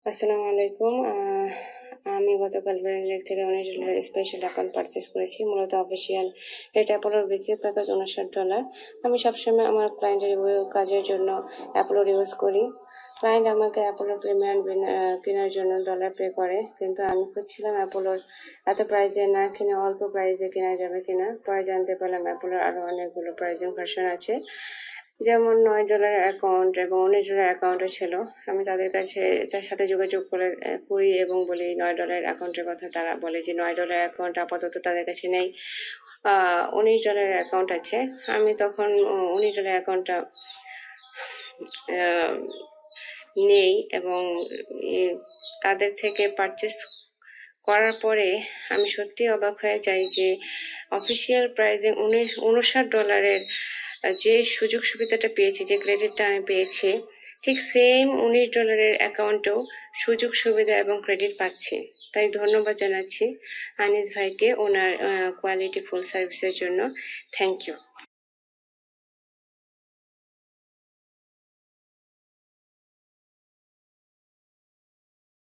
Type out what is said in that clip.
আসসালামু আলাইকুম। আমি গতকাল ব্রেনলেক থেকে $19 স্পেশাল অ্যাকাউন্ট পারচেস করেছি। মূলত অফিসিয়াল রেট অ্যাপোলোর বেসিক প্যাকেজ $59। আমি সবসময় আমার ক্লায়েন্টের কাজের জন্য অ্যাপোলোর ইউজ করি। ক্লায়েন্ট আমাকে অ্যাপোলোর প্রিমিয়াম কেনার জন্য ডলার পে করে, কিন্তু আমি খুঁজছিলাম অ্যাপোলোর এত প্রাইজে না কিনে অল্প প্রাইজে কেনা যাবে কিনা। পরে জানতে পারলাম অ্যাপোলোর আরও অনেকগুলো প্রাইজিং ভার্সন আছে, যেমন $9 অ্যাকাউন্ট এবং $19 অ্যাকাউন্টও ছিল। আমি তার সাথে যোগাযোগ করি এবং বলি $9 অ্যাকাউন্টের কথা। তারা বলে যে $9 অ্যাকাউন্ট আপাতত তাদের কাছে নেই, $19 অ্যাকাউন্ট আছে। আমি তখন $19 অ্যাকাউন্টটা নেই এবং তাদের থেকে পারচেস করার পরে আমি সত্যি অবাক হয়ে যাই যে অফিসিয়াল প্রাইজিং $59 যে সুযোগ সুবিধাটা পেয়েছি, যে ক্রেডিটটা আমি পেয়েছি, ঠিক সেম $19 অ্যাকাউন্টেও সুযোগ সুবিধা এবং ক্রেডিট পাচ্ছি। তাই ধন্যবাদ জানাচ্ছি আনিস ভাইকে ওনার কোয়ালিটি ফুল সার্ভিসের জন্য। Thank you.